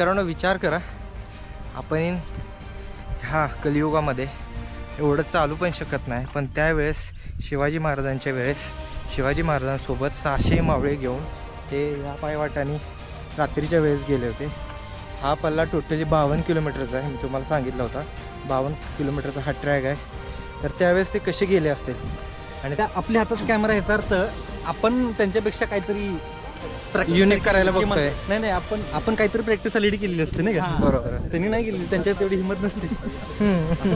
मित्रांनो विचार करा, आपण ह्या कलियुगामध्ये एवढं चालू पण शकत नाही, पण त्यावेळेस शिवाजी महाराजांच्या वेळेस शिवाजी महाराजांसोबत 600 मावळे घेऊन ते या पायवाटाने रात्रीच्या वेळेस गेले होते. हा पल्ला टोटली 52 किलोमीटरचा आहे. मी तुम्हाला सांगितलं होता 52 किलोमीटरचा हा ट्रॅक आहे. तर त्यावेळेस ते कसे गेले असतील. आणि त्या आपल्या हातात कॅमेरा याचा अर्थ आपण त्यांच्यापेक्षा काहीतरी युनिक करायला बघतोय. नाही आपण काहीतरी प्रॅक्टिस ऑलरेडी केलेली असते नाही का. बरोबर, त्यांनी नाही केली, त्यांच्यात तेवढी हिंमत नसते.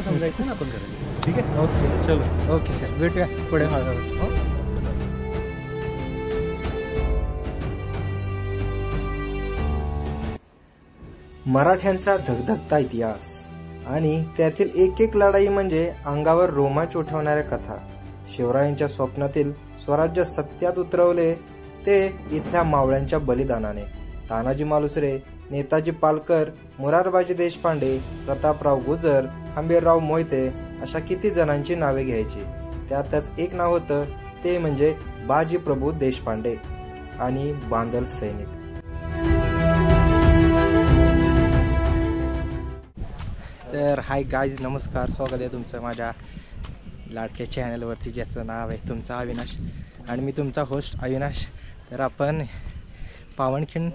समजायचं ना आपण करायचं. ठीक आहे, ओके चलो. ओके सर, भेटूया पुढे. हळूहळू. मराठ्यांचा धगधगता इतिहास आणि त्यातील एक एक लढाई म्हणजे अंगावर रोमांच उठवणाऱ्या कथा. शिवरायांच्या स्वप्नातील स्वराज्य सत्यात उतरवले ते इथल्या मावळ्यांच्या बलिदानाने. तानाजी मालुसरे, नेताजी पालकर, मोरारबाजी देशपांडे, प्रतापराव गुजर, हंबीरराव मोहिते अशा किती जणांची नावे घ्यायची. त्यातच एक नाव होतं, ते म्हणजे बाजी प्रभू देशपांडे आणि बांदल सैनिक. तर हाय गाईज, नमस्कार, स्वागत आहे तुमचं माझ्या लाडक्या चॅनलवरती ज्याचं नाव आहे तुमचा अविनाश आणि मी तुमचा होस्ट अविनाश. तर आपण पावनखिंड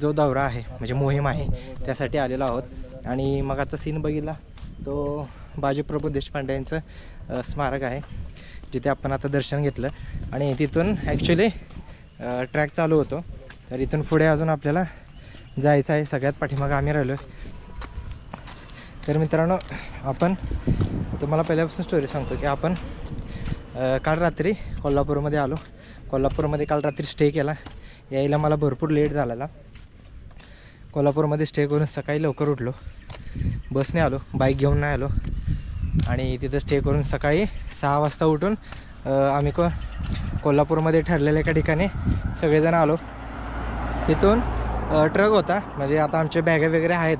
जो दौरा आहे म्हणजे मोहीम आहे त्यासाठी आलेलो आहोत. आणि मगाचा सीन बघितला तो बाजीप्रभू देशपांडे यांचं स्मारक आहे, जिथे आपण आता दर्शन घेतलं. आणि तिथून ॲक्च्युली ट्रॅक चालू होतो. तर इथून पुढे अजून आपल्याला जायचं आहे. सगळ्यात पाठीमागं आम्ही राहिलो. तर मित्रांनो, आपण तुम्हाला पहिल्यापासून स्टोरी सांगतो की आपण काल रात्री कोल्हापूरमध्ये आलो. कोल्हापूरमध्ये काल रात्री स्टे केला. यायला मला भरपूर लेट झालेला. कोल्हापूरमध्ये स्टे करून सकाळी लवकर उठलो. बसने आलो, बाईक घेऊन नाही आलो. आणि तिथं स्टे करून सकाळी 6 वाजता उठून आम्ही कोल्हापूरमध्ये ठरलेल्या एका ठिकाणी सगळेजण आलो. तिथून ट्रक होता, म्हणजे आता आमचे बॅगा वगैरे आहेत.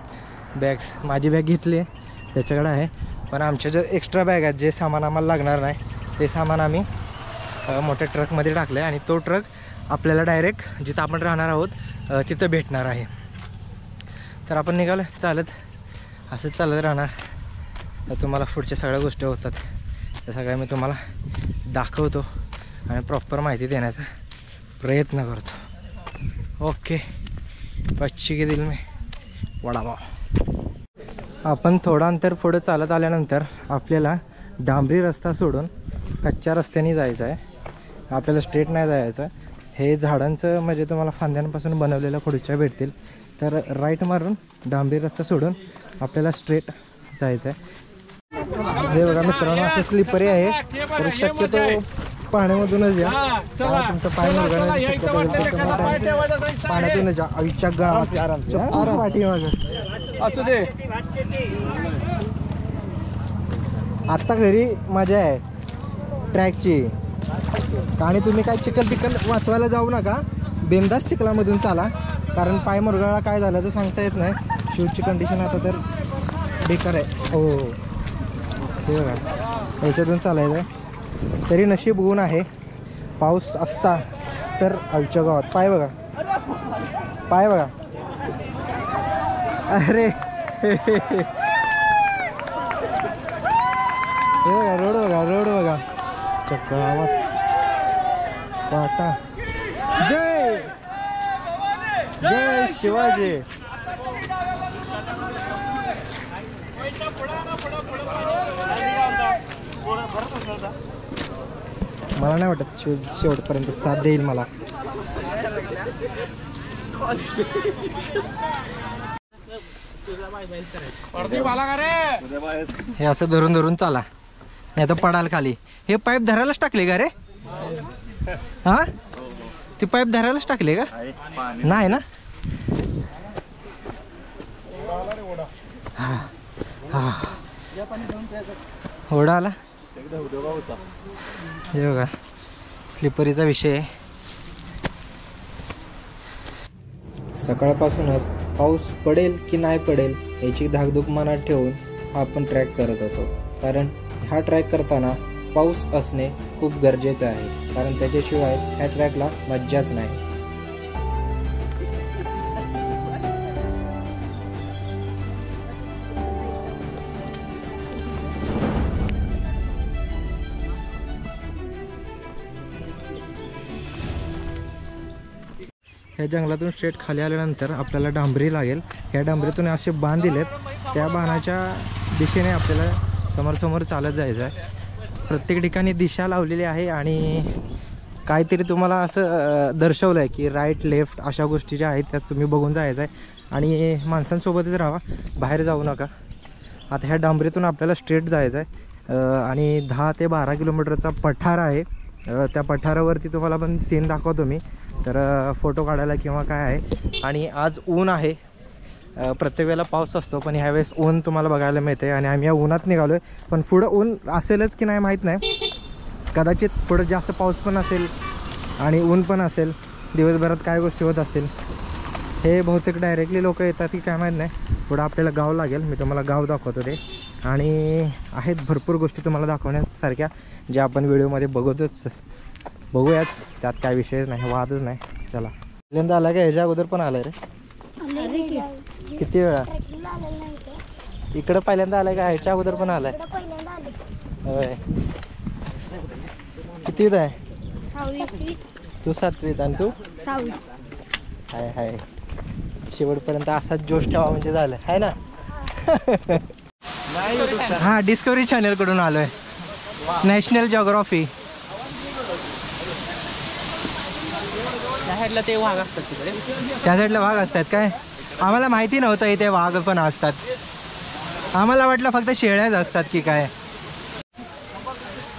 बॅग्स माझी बॅग घेतली आहे त्याच्याकडे आहे, पण आमच्या जे एक्स्ट्रा बॅग आहेत, जे सामान आम्हाला लागणार नाही ते सामान आम्ही मोठ्या ट्रकमध्ये टाकलं आहे. आणि तो ट्रक आपल्याला डायरेक्ट जिथं आपण राहणार आहोत तिथं भेटणार आहे. तर आपण निघालो चालत, असंच चालत राहणार. तर तुम्हाला पुढच्या सगळ्या गोष्टी होतात त्या सगळ्या मी तुम्हाला दाखवतो आणि प्रॉपर माहिती देण्याचा प्रयत्न करतो. ओके, पच्ची के दिल में वडापाव. आपण थोडं अंतर पुढं चालत आल्यानंतर आपल्याला डांबरी रस्ता सोडून कच्च्या रस्त्याने जायचं आहे. आपल्याला स्ट्रेट नाही जायचं. हे झाडांचं म्हणजे तुम्हाला फांद्यांपासून बनवलेल्या खुर्च्या भेटतील. तर राईट मारून डांबरी रस्ता सोडून आपल्याला स्ट्रेट जायचं आहे. हे बघा मित्रांनो, असं स्लिपरी आहे. तर शक्यतो पाण्यामधूनच या. तुमचं पाय मुरगळण्याची शक्यता पाण्यातूनच या. आईच्या गावात पाठी असू दे. आत्ता घरी मजा आहे ट्रॅकची. आणि तुम्ही काय चिखल वाचवायला जाऊ नका, बिनधास्त चिखलामधून चाला. कारण पाय मुरगळला काय झालं तर सांगता येत नाही. शूजची कंडिशन आता तर बेकार आहे. हो, हे बघा, ह्याच्यातून चालायचं आहे. तरी नशीब ऊन आहे. पाऊस असता तर आमच्या गावात पाय बघा, पाय बघा. अरे हे बघा, रोड बघा, रोड बघा. गावात पाटा. जय जय शिवाजी. मला नाही वाटत शेवटपर्यंत साथ देईल मला. हे असं धरून धरून चाला, नाही तर पडाल खाली. हे पाईप धरायलाच टाकले का रे? हा, ती पाईप धरायलाच टाकले का? नाही ना. ओढा आला. हे बघा, स्लिपरीचा विषय. सकाळपासूनच पाऊस पडेल की नाही पडेल याची धाकधूक मनात ठेवून आपण ट्रॅक करत होतो. कारण हा ट्रॅक करताना पाऊस असणे खूप गरजेचं आहे, कारण त्याच्याशिवाय ह्या ट्रॅकला मज्जाच नाही. ह्या जंगलातून स्ट्रेट खाली आल्यानंतर आपल्याला डांबरी लागेल. ह्या डांबरीतून असे बाण दिलेत, त्या बाणाच्या दिशेने आपल्याला समोर चालत जायचं आहे. प्रत्येक ठिकाणी दिशा लावलेली आहे आणि काहीतरी तुम्हाला असं दर्शवलं आहे की राईट लेफ्ट अशा गोष्टी ज्या आहेत त्या तुम्ही बघून जायचं आहे. आणि माणसांसोबतच राहा, बाहेर जाऊ नका. आता ह्या डांबरीतून आपल्याला स्ट्रेट जायचं आहे आणि 10 ते 12 किलोमीटरचा पठार आहे. त्या पठारावरती तुम्हाला पण सीन दाखवतो मी, तर फोटो काढायला किंवा काय आहे. आणि आज ऊन आहे, प्रत्येक वेळेला पाऊस असतो पण ह्यावेळेस ऊन तुम्हाला बघायला मिळते. आणि आम्ही या उन्हात निघालो आहे, पण पुढं ऊन असेलच की नाही माहीत नाही. कदाचित पुढं जास्त पाऊस पण असेल आणि ऊन पण असेल, दिवसभरात काय गोष्टी होत असतील. हे बहुतेक डायरेक्टली लोक येतात की काय माहीत नाही. पुढं आपल्याला गाव लागेल, मी तुम्हाला गाव दाखवतो ते. आणि आहेत भरपूर गोष्टी तुम्हाला दाखवण्यासारख्या ज्या आपण व्हिडिओमध्ये बघूयाच, त्यात काय विषयच नाही, वादच नाही. चला, पहिल्यांदा आला का? ह्याच्या अगोदर पण आलाय रे? किती वेळा? इकडं पहिल्यांदा आलाय का? ह्याच्या अगोदर पण आलाय? होय. कितीत आहे तू? 7वीत. आणि तू? 6वी. हाय. शेवटपर्यंत असाच जोश ठेवा म्हणजे झालं, आहे ना? हां, डिस्कवरी चॅनल कडून आलोय, नॅशनल जिओग्राफी. त्या साईडला ते वाघ असतात तिकडे. त्या साईडला वाघ असतात काय? आम्हाला माहिती नव्हतं इथे वाघ पण असतात. आम्हाला वाटलं फक्त शेळ्याच असतात की काय.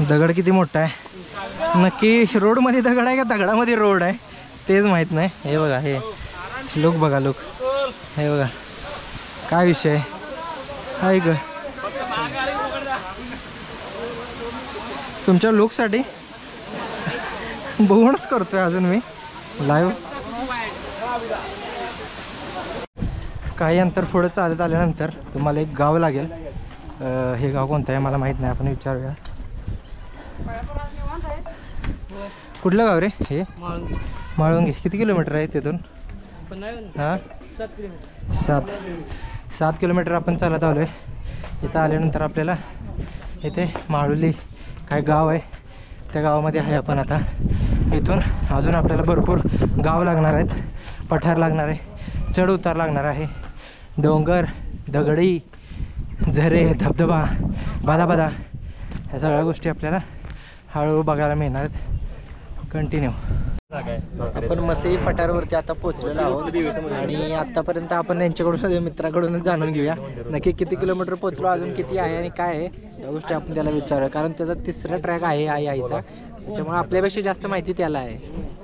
दगड किती मोठा आहे, नक्की रोडमध्ये दगड आहे का दगडामध्ये रोड आहे तेच माहीत नाही. हे बघा, हे लुक बघा, लुक. हे बघा काय विषय आहे ग. तुमच्या लुकसाठी बघूनच करतोय अजून मी लाईव्ह. काही अंतर पुढं चालत आल्यानंतर तुम्हाला एक गाव लागेल. हे गाव कोणतं आहे मला माहीत नाही, आपण विचारूया. कुठलं गाव रे हे? माळुंगे. किती किलोमीटर आहे तिथून? हां, 7 किलोमीटर आपण चालत आलो आहे. इथं आल्यानंतर आपल्याला इथे माळुली काय गाव आहे, त्या गावामध्ये आहे आपण आता. इथून अजून आपल्याला भरपूर गाव लागणार आहेत, पठार लागणार आहे, चढ उतार लागणार आहे, डोंगर, दगडी, झरे, धबधबा, बादा ह्या सगळ्या गोष्टी आपल्याला हळूहळू बघायला मिळणार आहेत. कंटिन्यू. आपण मसई फटारवरती आता पोहोचलेलो आहोत आणि आतापर्यंत आपण यांच्याकडून मित्राकडूनच जाणून घेऊया नक्की किती किलोमीटर पोहोचलो, अजून किती आहे आणि काय आहे या गोष्टी आपण त्याला विचारूया. कारण त्याचा 3रा ट्रॅक आहे आईचा, त्याच्यामुळे आपल्यापेक्षा जास्त माहिती त्याला आहे.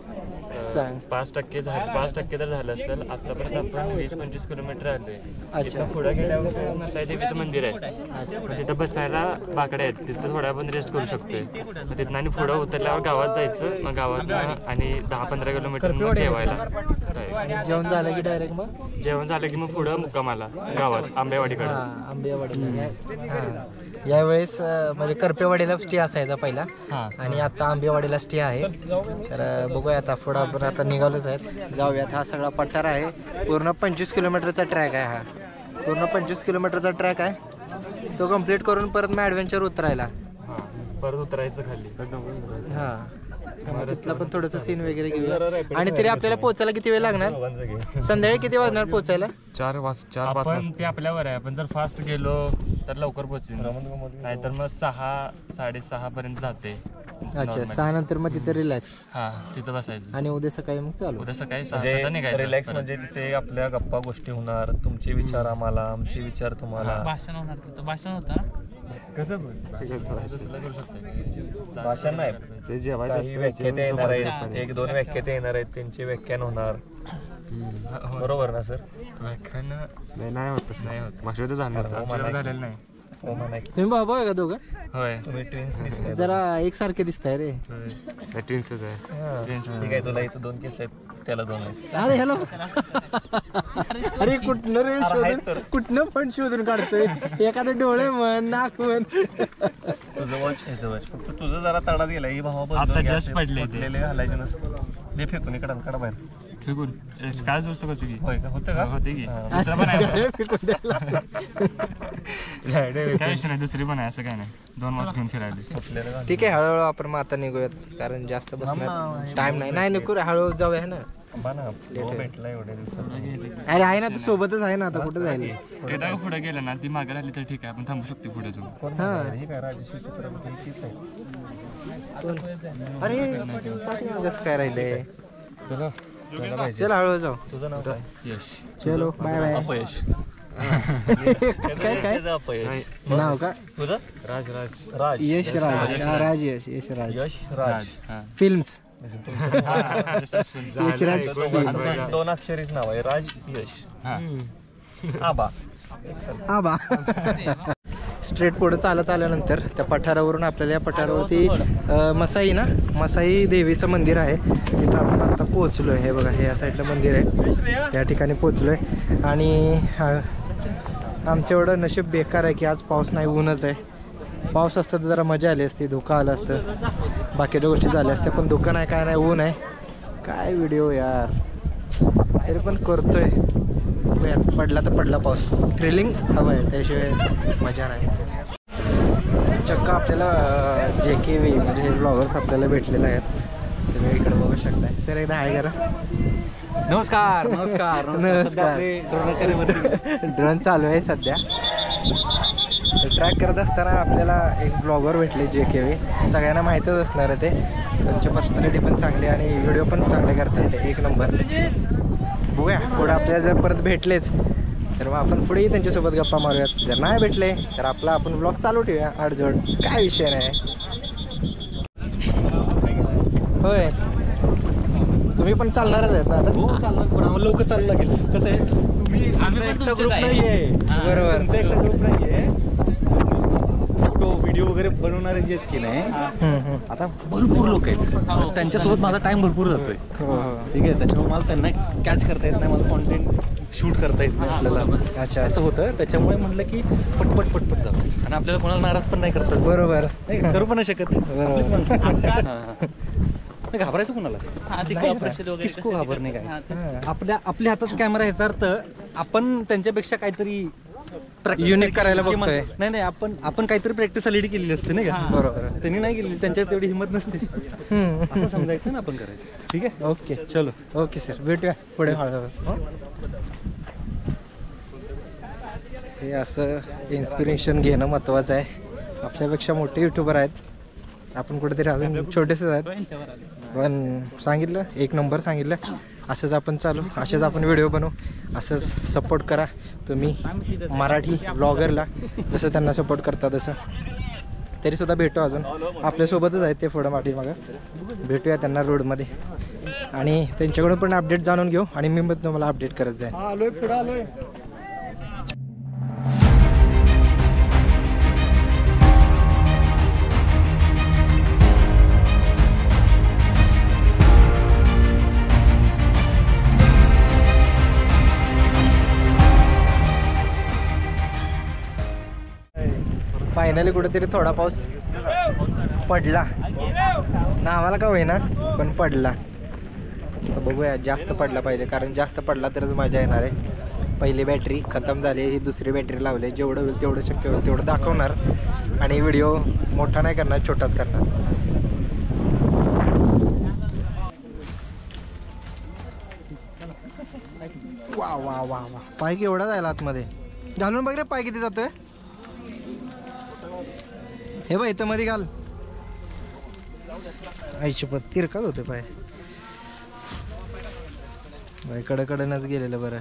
सांग. 5% तर झालं असेल. आतापर्यंत आपण 20-25 किलोमीटर आलोय. अच्छा. पुढे गेल्यावर मसाई देवीचं मंदिर आहे. तिथं बसायला बाकडे आहेत, तिथं थोड्या आपण रेस्ट करू शकतोय. मग तिथं आणि पुढं उतरल्यावर गावात जायचं, मग गावात आणि 10-15 किलोमीटर मग जेवायला. जेवण झालं की डायरेक्ट मग जेवण झालं की मग पुढं मुक्कामाला गावात आंबेवाडीकडे. आंबेवाडीला यावेळेस म्हणजे करपेवाडीला स्टे असायचा पहिला आणि आता आंबेवाडीला स्टे आहे. तर बघूया आता पुढं आपण आता निघालोच आहेत, जाऊयात. हा सगळा पठार आहे, पूर्ण 25 किलोमीटरचा ट्रॅक आहे. हा पूर्ण 25 किलोमीटरचा ट्रॅक आहे. तो कंप्लीट करून परत मग ॲडव्हेंचर उतरायला परत उतरायचं खाली. हां, तिथला पण थोडंसं सीन वगैरे घेऊया. आणि तरी आपल्याला पोचायला किती वेळ लागणार? संध्याकाळी किती वाजणार पोचायला? 4-5 ते आपल्यावर आहे. आपण जर फास्ट गेलो तर लवकर पोहोचेल, नाहीतर मग 6-6:30 पर्यंत जाते. अच्छा, 6 नंतर मग तिथे रिलॅक्स. हा, तिथं बसायचं आणि उद्या सकाळी मग चालू. उद्या सकाळी 6-7 निघायचं. रिलॅक्स म्हणजे तिथे आपल्या गप्पा गोष्टी होणार, तुमचे विचार आम्हाला, आमचे विचार तुम्हाला. भाषण होणार तिथं. भाषण होतं कसं करू शकतो. भाषण नाही, ते जेवायचं काही व्याख्याते येणार आहेत, 1-2 व्याख्याते येणार आहेत, त्यांचे व्याख्यान होणार. बरोबर ना सर? व्याख्यान नाही होत, तसं नाही होत. मागच्या वेळी झालेलं नाही. तुम्ही बाबा आहे का दोघं? होय, तुम्ही ट्विन्स दिसताय. जरा एकसारखे दिसताय रे. ट्विन्सच आहे. ठीक आहे, तुला इथं 2 केस आहेत, त्याला 2 आहेत. अरे हॅलो, अरे कुठनं रे शोधून, कुठनं पण शोधून काढतोय. एखादं डोळे म्हण, नाक म्हण. तुझं वॉच, ह्याचं वॉच, फक्त तुझं जरा तडात गेला. ही भावा आता जस्ट पडले ते घालायचे नसते. ते फेकून इकडं काढा बाहेर. फेकून काय दुरुस्त करतो की होय का होतं का होते की दुसरं पण आहे काय विषय नाही दुसरी पण आहे असं काय नाही 2 वाज घेऊन फिरायला ठीक आहे हळूहळू आपण मग आता निघूयात कारण जास्त बसणार टाइम नाही नको रे हळूहळू जाऊया ना भेटला एवढ्या दिवसात अरे आहे ना तू सोबतच आहे ना आता कुठे जाईल एकदा का पुढे गेलं ना ती मागे राहिली तर ठीक आहे आपण थांबू शकतो पुढे जाऊन हे काय राजश्री चित्रपती तीच आहे अरे पाठीमागच काय राहिले चला चल हळूहळू जाऊ तुझं नाव काय यश चलो बाय बाय अपयश काय काय अपयश नाव का तुझं राज राज राज यश राज राज यश यश राज यश राज फिल्म्स यशराज 2 अक्षरीच नाव आहे राज यश आबा आबा स्ट्रेट पुढे चालत आल्यानंतर त्या पठारावरून आपल्याला या पठारावरती मसाई ना मसाई देवीचं मंदिर आहे तिथं आपण आता पोहोचलो आहे हे बघा हे या साईडला मंदिर आहे त्या ठिकाणी पोहोचलो आहे आणि आमचं एवढं नशीब बेकार आहे की आज पाऊस नाही ऊनच आहे पाऊस असतं तर जरा मजा आली असती धुकं आलं असतं बाकीच्या गोष्टी झाल्या असत्या पण धुकं नाही काय नाही ऊन आहे काय व्हिडिओ यार तरी पण करतोय पडला तर पडला पाऊस थ्रिलिंग हवं आहे त्याशिवाय मजा नाही चक्क आपल्याला JKV म्हणजे हे ब्लॉगर्स आपल्याला भेटलेले आहेत तुम्ही इकडे बघू शकताय सर एकदा हाय करा नमस्कार नमस्कार नमस्कार ड्रोन चालू आहे सध्या ट्रॅक करत असताना आपल्याला एक ब्लॉगर भेटले JKV सगळ्यांना माहीतच असणार आहे ते त्यांची पर्सनॅलिटी पण चांगली आणि व्हिडिओ पण चांगले करतात ते 1 नंबर बघूया पुढे आपल्याला जर परत भेटलेच तर मग आपण पुढेही त्यांच्यासोबत गप्पा मारूयात जर नाही भेटले तर आपला आपण ब्लॉग चालू ठेवूया आडजोड काय विषय नाही होय तुम्ही पण चालणारच आहेत ना आता हो चालणार पण आम्हाला लवकर चालू लागेल कसं आहे तुम्ही आमचा एकटा ग्रुप नाहीये बरोबर तुमचा एकटा ग्रुप नाहीये फोटो व्हिडिओ वगैरे बनवणारे जे आहेत की नाही आता भरपूर लोक आहेत तर त्यांच्यासोबत माझा टाइम भरपूर जातोय ठीक आहे त्याच्यामुळे मला त्यांना कॅच करता येत नाही मला कॉन्टेंट शूट करता येत नाही आपल्याला अच्छा असं होतं त्याच्यामुळे म्हटलं की पटपट पटपट जातो आणि आपल्याला कोणाला नाराज पण नाही करतात बरोबर नाही करू पण नाही शकत बरोबर घाबरायचं कोणाला किसको घाबरणे काय आपल्या हातात कॅमेरा ह्याचा अर्थ आपण त्यांच्यापेक्षा काहीतरी युनिक करायला बघतोय नाही आपण काहीतरी प्रॅक्टिस ऑलरेडी केलेली असते नाही का बरोबर त्यांनी नाही केली त्यांच्यात तेवढी हिंमत नसते असं समजायचं ना आपण करायचं ठीक आहे ओके चलो ओके सर भेटूया पुढे हळूहळू हे असं इन्स्पिरेशन घेणं महत्त्वाचं आहे आपल्यापेक्षा मोठे युट्यूबर आहेत आपण कुठेतरी अजून छोटेसेच आहेत पण सांगितलं 1 नंबर सांगितलं असंच आपण चालू असेच आपण व्हिडिओ बनवू असंच सपोर्ट करा तुम्ही मराठी ब्लॉगरला जसं त्यांना सपोर्ट करता तसं तरीसुद्धा भेटू अजून आपल्यासोबतच आहेत ते पुढं पाठीमागं भेटूया त्यांना रोडमध्ये आणि त्यांच्याकडून पण अपडेट जाणून घेऊ आणि मी पण तुम्हाला अपडेट करत जाईन आलोय पुढं आलोय फायनली कुठेतरी थोडा पाऊस पडला ना आम्हाला का होईना पण पडला बघूया जास्त पडला पाहिजे कारण जास्त पडला तरच मजा येणार आहे पहिली बॅटरी खतम झाली ही दुसरी बॅटरी लावली जेवढं होईल तेवढं शक्य होईल तेवढं दाखवणार आणि व्हिडिओ मोठा नाही करणार छोटाच करणार वा वा वा वा पाय एवढा जायला आतमध्ये घालून बघ रे पाय किती जातोय हे बघ इथं मध्ये घाल आईची पत तिरकाच होते पाय बाई कडकडनच गेलेलं बरं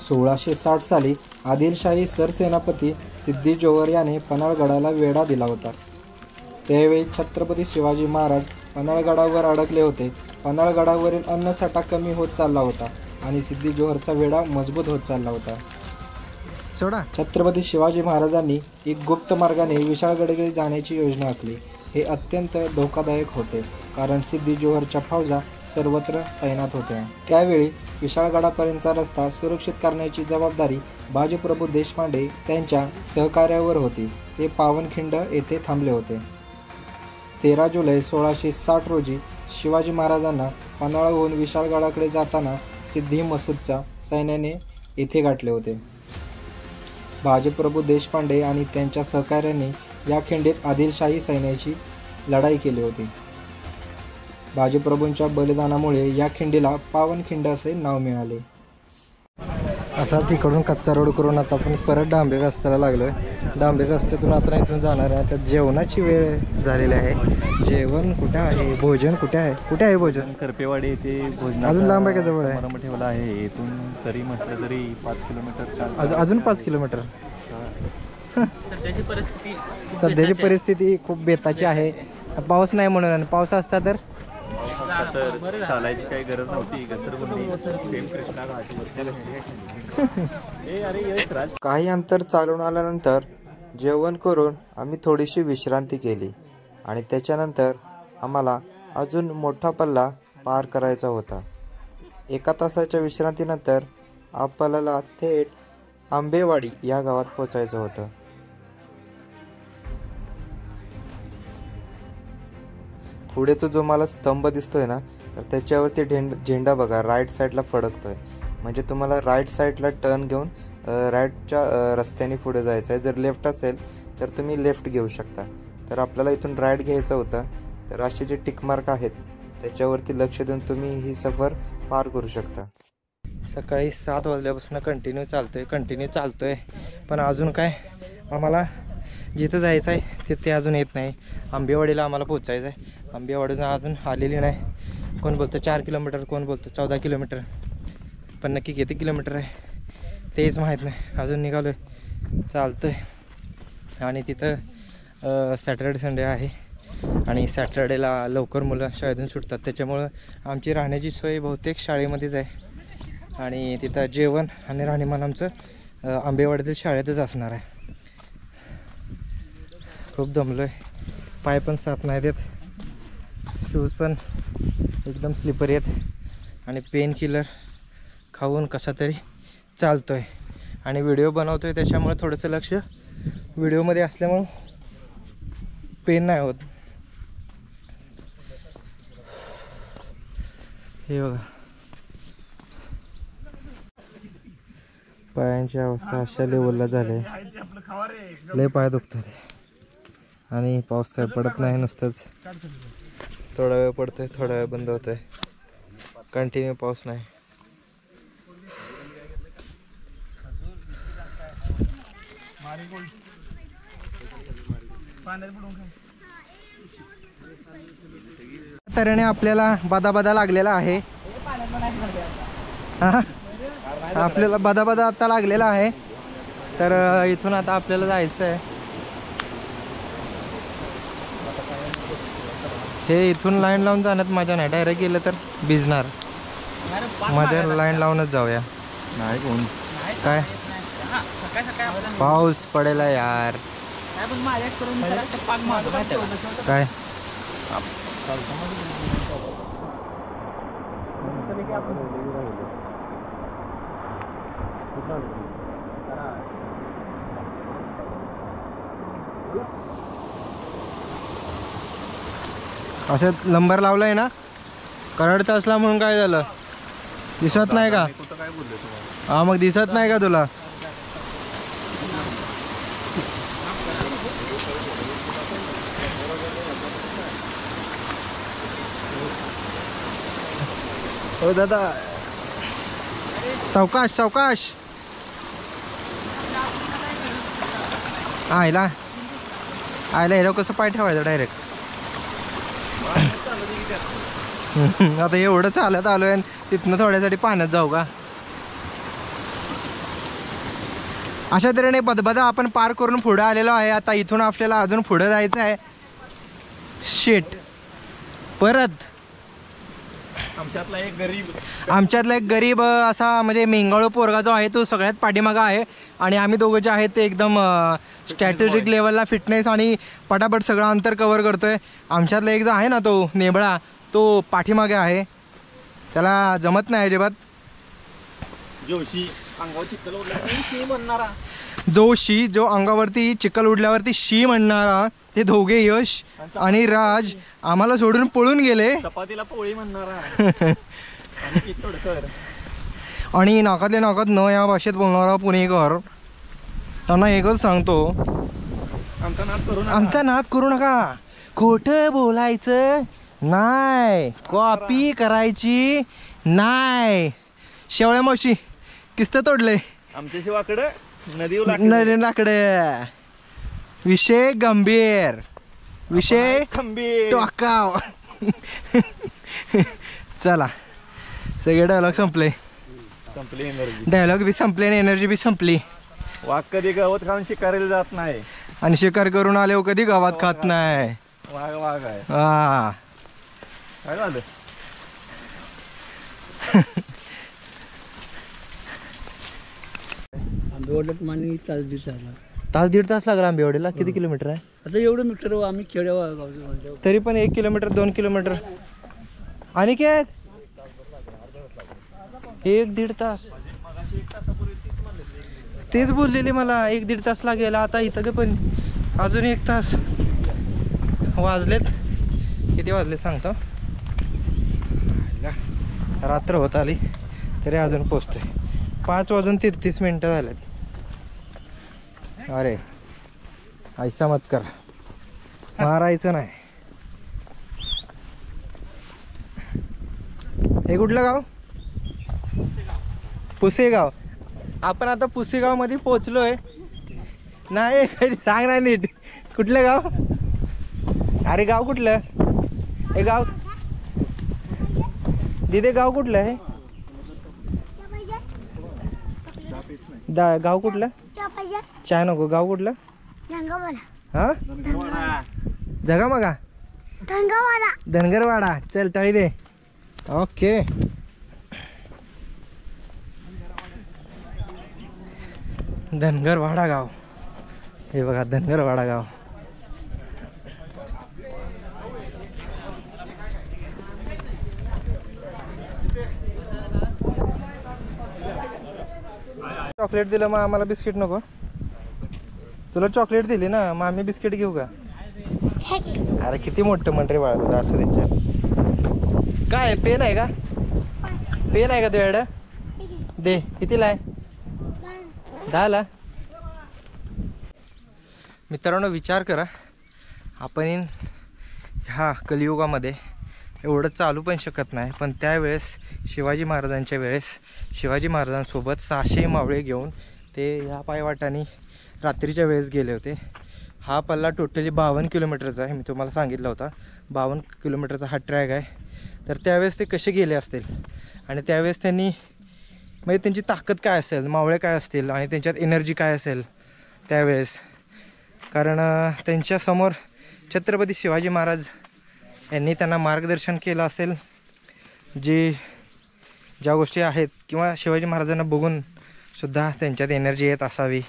1660 साली आदिलशाही सरसेनापती सिद्दी जोहर याने पन्हाळगडाला वेढा दिला होता. त्यावेळी छत्रपती शिवाजी महाराज पन्हाळगडावर अडकले होते. पन्हाळगडावरील अन्नसाठा कमी होत चालला होता आणि सिद्दी जोहरचा वेढा मजबूत होत चालला होता. छत्रपती शिवाजी महाराजांनी एक गुप्त मार्गाने विशाळगडकडे जाण्याची योजना आखली. हे अत्यंत धोकादायक होते कारण सिद्दी जोहरच्या फौजा सर्वत्र तैनात होत्या. त्यावेळी विशाळगडापर्यंतचा रस्ता सुरक्षित करण्याची जबाबदारी बाजीप्रभू देशपांडे त्यांच्या सहकार्यावर होती. ते पावनखिंड येथे थांबले होते. 13 जुलै 1660 रोजी शिवाजी महाराजांना पन्हाळाहून विशाळगडाकडे जाताना सिद्धी मसूदच्या सैन्याने येथे गाठले होते. बाजीप्रभू देशपांडे आणि त्यांच्या सहकाऱ्यांनी या खिंडीत आदिलशाही सैन्याची लढाई केली होती. बाजीप्रभूंच्या बलिदानामुळे या खिंडीला पावनखिंड असे नाव मिळाले. असाच इकडून कच्चा रोड करून आता आपण परत डांबरी रस्त्याला लागलो आहे. डांबरी रस्त्यातून आता इथून जाणार आहे. आता जेवणाची वेळ झालेली आहे. जेवण कुठे आहे, भोजन कुठे आहे, कुठे आहे भोजन? करपेवाडी येथे भोजन अजून लांब आहे का जवळ आहे? समारंभ ठेवला आहे. इथून तरी म्हटलं तरी 5 किलोमीटर. अजून 5 किलोमीटर. सध्याची परिस्थिती खूप बेताची आहे. पाऊस नाही म्हणून, आणि पाऊस असता तर चालायची काही गरज नव्हती. घसरगुंडी कृष्णा घाट. काही अंतर चालून आल्यानंतर जेवण करून आम्ही थोडीशी विश्रांती केली आणि त्याच्यानंतर आम्हाला अजून मोठा पल्ला पार करायचा होता. 1 तासाच्या विश्रांतीनंतर आपल्याला थेट आंबेवाडी या गावात पोचायचं होतं. पुढे तो जो मला स्तंभ दिसतोय ना, तर त्याच्यावरती झेंडा बघा राईट साईडला फडकतोय. म्हणजे तुम्हाला राईट साईडला टर्न घेऊन राईटच्या रस्त्याने पुढे जायचं आहे. जर लेफ्ट असेल तर तुम्ही लेफ्ट घेऊ शकता. तर आपल्याला इथून राईट घ्यायचं होतं. तर असे जे टिकमार्क आहेत त्याच्यावरती लक्ष देऊन तुम्ही ही सफर पार करू शकता. सकाळी 7 वाजल्यापासून कंटिन्यू चालतोय पण अजून काय आम्हाला जिथं जायचं आहे तिथे अजून येत नाही. आंबेवाडीला आम्हाला पोचायचं आहे. आंबेवाडीचं अजून आलेली नाही. कोण बोलतं 4 किलोमीटर, कोण बोलतं 14 किलोमीटर, पण नक्की किती किलोमीटर आहे तेच माहीत नाही. अजून निघालो आहे, चालतो आहे. आणि तिथं सॅटर्डे संडे आहे आणि सॅटर्डेला लवकर मुलं शाळेतून सुटतात. त्याच्यामुळं आमची राहण्याची सोय बहुतेक शाळेमध्येच आहे आणि तिथं जेवण आणि राहणीमान आमचं आंबेवाडीतील शाळेतच असणार आहे. खूप दमलो आहे. पाय पण साथ नाही देत, शूज पण एकदम स्लिपरी आहेत आणि पेन किलर खाऊन कसा तरी चालतो आहे. आणि व्हिडिओ बनवतो आहे त्याच्यामुळे थोडंसं लक्ष व्हिडिओमध्ये असल्यामुळं पेन नाही होत. हे बघा पायांची अवस्था अशा लेवलला झाली, लय पाय दुखतात. आणि पाऊस काय पडत नाही, नुसतंच थोडा वेळ पडतोय, थोडा वेळ बंद होतोय. कंटिन्यू पाऊस नाही. तऱ्हेने आपल्याला बदा लागलेला आहे. आपल्याला बदा आता लागलेला आहे. तर इथून आता आपल्याला जायचं आहे. हे इथून लाईन लावून जाण्यात मजा नाही. डायरेक्ट गेलं तर भिजणार. मजा लाईन लावूनच जाऊया. नाही कोण काय पाऊस पडेला यार. काय असं नंबर लावलाय ना, करडता असला म्हणून काय झालं, दिसत नाही का? हा मग दिसत नाही का तुला? हो दादा, सावकाश सावकाश. आयला ह्याला कसं पाय ठेवायचं डायरेक्ट. आता एवढं चालत आलोय आणि तिथनं थोड्यासाठी पाण्यात जाऊ का? अशा तऱ्हेने बदबदा आपण पार करून पुढे आलेलो आहे. आता इथून आपल्याला अजून पुढे जायचं आहे. शेट परत आमच्यातला एक गरीब असा म्हणजे मेंगाळू पोरगा जो आहे तो सगळ्यात पाठीमागा आहे. आणि आम्ही दोघं जे आहेत ते एकदम स्ट्रॅटेजिक लेवलला फिटनेस आणि पटापट सगळं अंतर कव्हर करतोय. आमच्यातला एक जो आहे ना तो नेबळा, तो पाठीमागे आहे. त्याला जमत नाही अजिबात. जोशी जो अंगावरती चिखल उडल्यावरती शी म्हणणारा ते दोघे यश आणि राज आम्हाला सोडून पळून गेले. चपातीला पोळी म्हणणारा आणि नाकातल्या नाकात न या भाषेत बोलणारा पुणेकर, त्यांना एकच सांगतो, आमचा नाद करू नका. खोटं बोलायचं नाही, कॉपी करायची नाही. शेवळ्या मावशी किस्त तोडले आमच्या शिवाकडे नदी नदीलाकडे. विषय गंभीर, विषय खंबीर. टोकाव. चला सगळे डायलॉग संपले. संपली एनर्जी. डायलॉग बी संपले आणि एनर्जी बी संपली. वाघ कधी गवत खाऊन शिकारीला जात नाही आणि शिकार करून आले कधी गावात खात नाही. वाघ वाघ आहे. हा काय झालं? आंबेवाड्यात मानी तास दिवसाला तास दीड तास लागला आंबेवाडीला. किती किलोमीटर आहे? आता एवढं मीटर आम्ही खेड्यावर गावचं तरी पण 1 किलोमीटर 2 किलोमीटर. आणि काय 1-1.5 तास. तेच बोललेले मला 1-1.5 तास लागेल. आता इथं पण अजून 1 तास. वाजलेत किती वाजले सांगतो. रात्र होत आली तरी अजून पोचतोय. 5:33 झालेत. अरे ऐसा मत कर, मारायचं नाही. हे कुठलं गाव? पुसेगाव. आपण आता पुसेगाव मध्ये पोचलोय. नाही सांग ना नीट, कुठलं गाव? अरे गाव कुठलं? हे गाव दिदे, गाव कुठलं आहे? गाव कुठलं? चाय नको. गाव कुठलं? हा जगामगा धनगरवाडा. चल टाळी दे. ओके. धनगरवाडा गाव. हे बघा धनगरवाडा गाव. चॉकलेट दिलं मग आम्हाला बिस्किट नको? तुला चॉकलेट दिली ना, मग आम्ही बिस्किट घेऊ का? अरे किती मोठं मंडळी बाळा तुझं. असू दे चल. काय पेन आहे का? पेन आहे का तुझ्याकडं? दे. कितीला आहे? 10ला. मित्रांनो विचार करा, आपण ह्या कलियुगामध्ये एवढं चालू पण शकत नाही, पण त्यावेळेस शिवाजी महाराजांच्या वेळेस शिवाजी महाराजांसोबत 600 मावळे घेऊन ते ह्या पायवाटाने रात्रीच्या वेळेस गेले होते. हा पल्ला टोटली 52 किलोमीटरचा आहे. मी तुम्हाला सांगितलं होता 52 किलोमीटरचा हा ट्रॅक आहे. तर त्यावेळेस ते कसे गेले असतील आणि त्यावेळेस त्यांनी म्हणजे त्यांची ताकद काय असेल, मावळे काय असतील आणि त्यांच्यात एनर्जी काय असेल त्यावेळेस. कारण त्यांच्यासमोर छत्रपती शिवाजी महाराज यांनी त्यांना मार्गदर्शन केलं असेल, ज्या गोष्टी आहेत किंवा शिवाजी महाराजांना बघून सुद्धा त्यांच्यात एनर्जी येत असावी.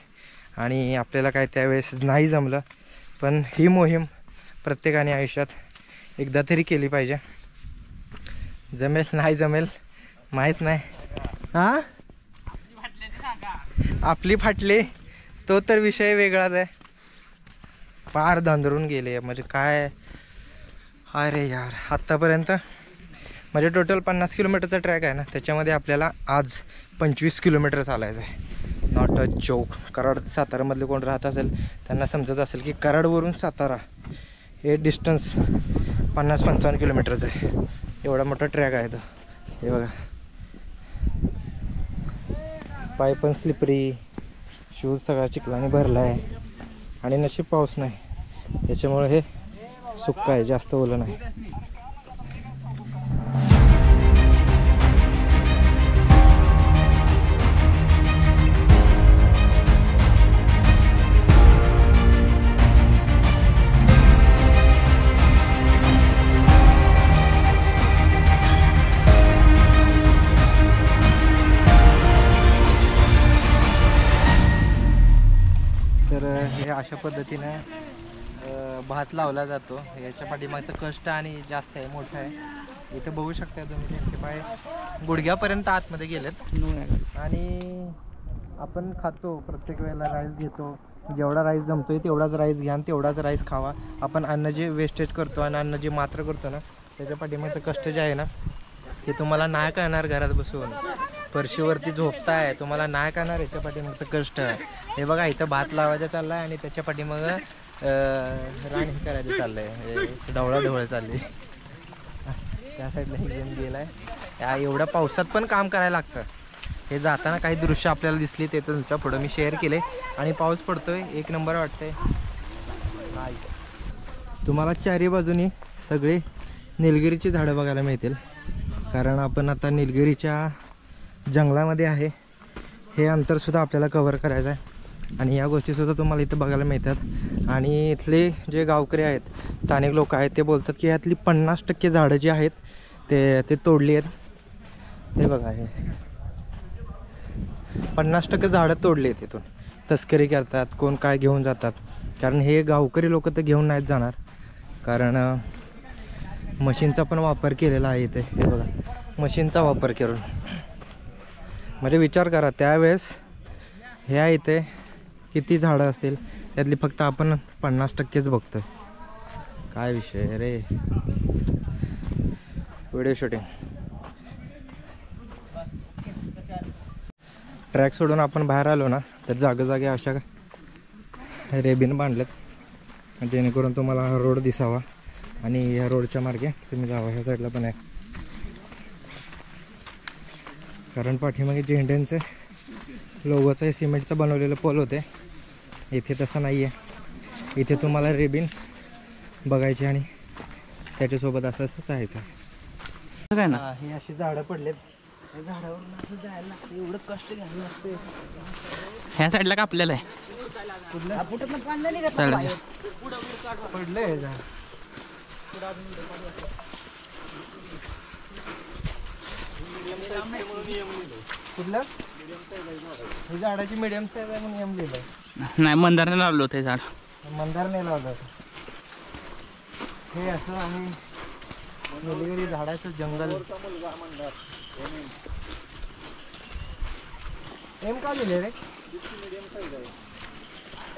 आणि आपल्याला काय त्यावेळेस नाही जमलं, पण ही मोहीम प्रत्येकाने आयुष्यात एकदा तरी केली पाहिजे. जमेल नाही जमेल माहीत नाही. हां आपली फाटले तो तर विषय वेगळाच आहे. पार धांदरून गेले म्हणजे काय. अरे यार आत्तापर्यंत म्हणजे टोटल 50 किलोमीटरचा ट्रॅक आहे ना, त्याच्यामध्ये आपल्याला आज 25 किलोमीटर चालायचं आहे. Not a joke. कराड सातारामधले कोण राहत असेल त्यांना समजत असेल की कराडवरून सातारा हे डिस्टन्स 50-55 किलोमीटरचं आहे. एवढा मोठा ट्रॅक आहे तो. हे बघा पाय पण स्लिपरी, शूज सगळा चिखलाने भरला आहे आणि नशीब पाऊस नाही, त्याच्यामुळे हे सुक्क आहे, जास्त ओलं नाही. तर हे अशा पद्धतीने भात लावला जातो. याच्या पाठीमागचं कष्ट आणि जास्त आहे, मोठं आहे. इथं बघू शकता तुम्ही त्यांचे पाय गुडघ्यापर्यंत आतमध्ये गेलेत. आणि आपण खातो प्रत्येक वेळेला राईस घेतो, जेवढा राईस जमतोय तेवढाच राईस घ्या आणि तेवढाच राईस खावा. आपण अन्न जे वेस्टेज करतो आणि अन्न जे मात्र करतो ना त्याच्या पाठीमागचं कष्ट जे आहे ना ते तुम्हाला नाही कळणार. घरात बसून फरशीवरती झोपताय तुम्हाला नाही कळणार याच्या पाठीमागचं कष्ट. हे बघा इथं भात लावायचं चाललं आहे आणि त्याच्या पाठीमाग राणी करायचं चाललं आहे, ढवळाढवळ चालली. त्या साईडला एक जण गेला आहे. एवढ्या पावसात पण काम करायला लागतं. हे जाताना काही दृश्य आपल्याला दिसली ते तर तुमच्या पुढं मी शेअर केले. आणि पाऊस पडतोय एक नंबर वाटतंय. तुम्हाला चारी बाजूनी सगळे निलगिरीची झाडं बघायला मिळतील, कारण आपण आता निलगिरीच्या जंगलामध्ये आहे. हे अंतरसुद्धा आपल्याला कव्हर करायचं आहे आणि या गोष्टीसुद्धा तुम्हाला इथं बघायला मिळतात. आणि इथले जे गावकरी आहेत, स्थानिक लोक आहेत, ते बोलतात की यातली 50% झाडं जी आहेत ते तोडली आहेत. हे बघा हे 50% झाडं तोडली आहेत. तिथून तस्करी करतात, कोण काय घेऊन जातात. कारण हे गावकरी लोक तर घेऊन नाहीत जाणार, कारण मशीनचा पण वापर केलेला आहे इथे. हे बघा मशीनचा वापर करून, म्हणजे विचार करा त्यावेळेस ह्या इथे किती झाडं असतील, त्यातली फक्त आपण 50%च बघतोय. काय विषय रे. व्हिडिओ शूटिंग ट्रॅक सोडून आपण बाहेर आलो ना तर जागोजागी अशा रेबिन बांधलेत जेणेकरून तुम्हाला हा रोड दिसावा आणि ह्या रोडच्या मार्गे तुम्ही जावा. ह्या साईडला पण आहे, कारण पाठीमागे झेंड्यांचे लोगोचं सिमेंटचं बनवलेलं पोल होते. इथे तसं नाही आहे. इथे तुम्हाला रेबिन बघायचे आणि त्याच्यासोबत असं जायचं. काय ना हे अशी झाडं पडलेत, झाडावरून असं जायला लागतं, एवढं कष्ट घ्यायला लागते. ह्या साईडला का आपल्याला आहे पडलंय झाड. कुठलं ही झाडाची मिडियम साईज आहे म्हणून एम लिहिलंय. नाही मंदारने लावलं होतं हे झाड. मंदार नाही लावलं. हे असं आहे निलगिरी झाडाचं जंगल. एम का लिहिले रे?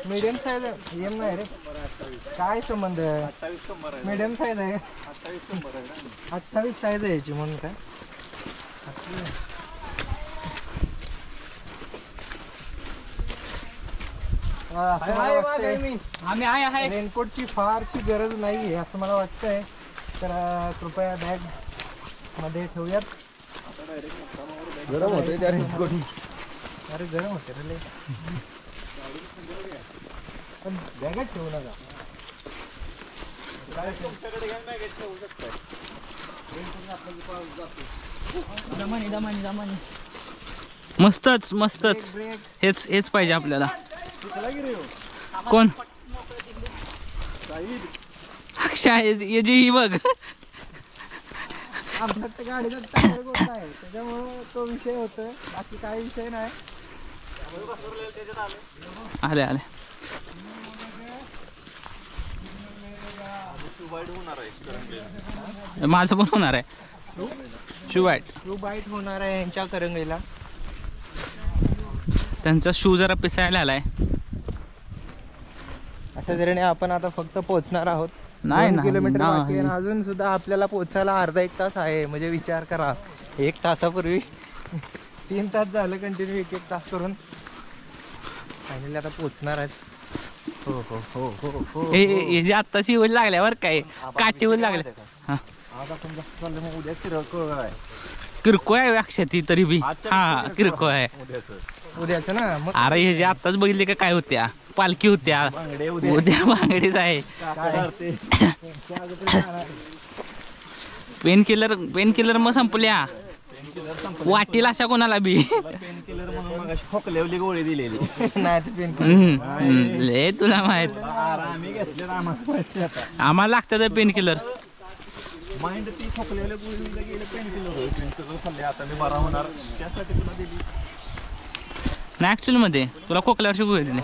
मीडियम साईज आहे. एम नाही रे, काय संबंध आहे? मीडियम साईज आहे, 28 साईज आहे याची म्हणून काय. आम्ही आहे रेनकोटची फारशी गरज नाही आहे असं मला वाटतंय, तर कृपया बॅग मध्ये ठेवूयात. गरम होते त्या रेनकोट. अरे गरम होते रे, पण बॅगच ठेवू नका. मस्तच मस्तच. हेच पाहिजे आपल्याला. कोण अक्षय याची ही बघ. आमच्या गाडीचा टायर गोष्ट आहे त्याच्यामुळे तो विषय होतोय, बाकी काही विषय नाही. आले आले. माझं पण होणार आहे शू बाईट होणार आहे यांच्या करंगळीला. त्यांचा शू जरा पिसायला आलाय. अशा तऱ्हेने आपण आता फक्त पोहोचणार आहोत. नाही 2 किलोमीटर बाकी आहे. अजून सुद्धा आपल्याला पोहोचायला अर्धा 1 तास आहे. म्हणजे विचार करा, 1 तासापूर्वी 3 तास झालं कंटिन्यू 1-1 तास करून फायनली आता पोहोचणार आहेत. हो हो हो हो हो. हे जे आत्ताची ऊन लागल्यावर काय काठी ऊन लागल्या. हा आता आपण जास्त चाललं मग उद्या किरकोळ आहे. किरकोळ आहे अक्षती तरी बी. हा किरकोळ आहे उद्याचं ना. मग अरे हे जे आत्ताच बघितले का काय होत्या पालखी होत्या, उद्या बांगडीच आहे. पेन किलर मग संपल्या वाटीला अशा कोणाला बी. खोकल्यावली गोळी दिलेली नाही ते पेन ले तुला माहित. आम्हाला लागतं तर पेन किलर. माइंड ती खोकल्यावल्या गोळीला गेलं पेन किलर खाल्ले. आता मी बरा होणार त्यासाठी तुला दिली. नाही ऍक्च्युअली मध्ये तुला खोकल्यावरची गोळी दिली.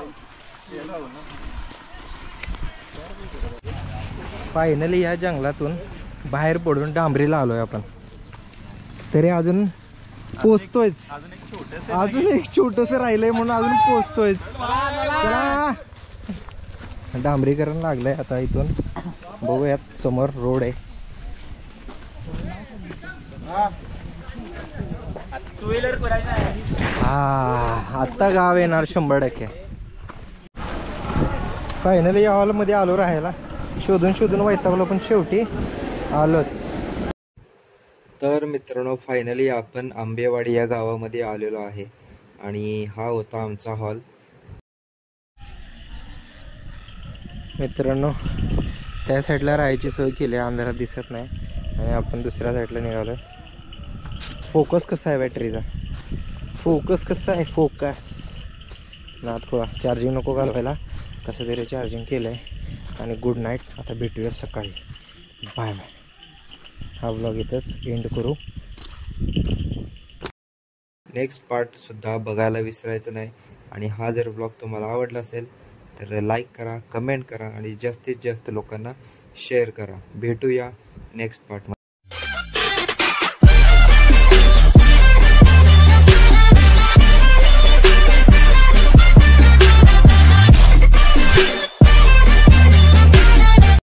फायनली या जंगलातून बाहेर पडून डांबरीला आलोय आपण. तरी अजून पोचतोयच. अजून एक छोटस राहिलंय म्हणून अजून पोचतोयच. चला डांबरीकरण लागलंय आता. इथून बघूयात समोर रोड आहे. हा आत्ता गाव येणार 100%. फायनली या हॉलमध्ये आलो राहायला. शोधून शोधून वैतागलो पण शेवटी आलोच. तर मित्रांनो फायनली आपण आंबेवाडी या गावामध्ये आलेलो आहे आणि हा होता आमचा हॉल. मित्रांनो त्या साईडला राहायची सोय केली आहे, अंधारात दिसत नाही. आणि आपण दुसऱ्या साईडला निघालो. फोकस कसा आहे बॅटरीचा, फोकस कसा आहे, फोकस नात खोळा. चार्जिंग नको घालवायला, कसं तरी चार्जिंग केलं आहे. आणि गुड नाईट. आता भेटूया सकाळी. Bye bye. हा ब्लॉग इथंच एंड करू. नेक्स्ट पार्टसुद्धा बघायला विसरायचं नाही. आणि हा जर ब्लॉग तुम्हाला आवडला असेल तर लाईक करा, कमेंट करा आणि जास्तीत जास्त लोकांना शेअर करा. भेटूया नेक्स्ट पार्टमध्ये.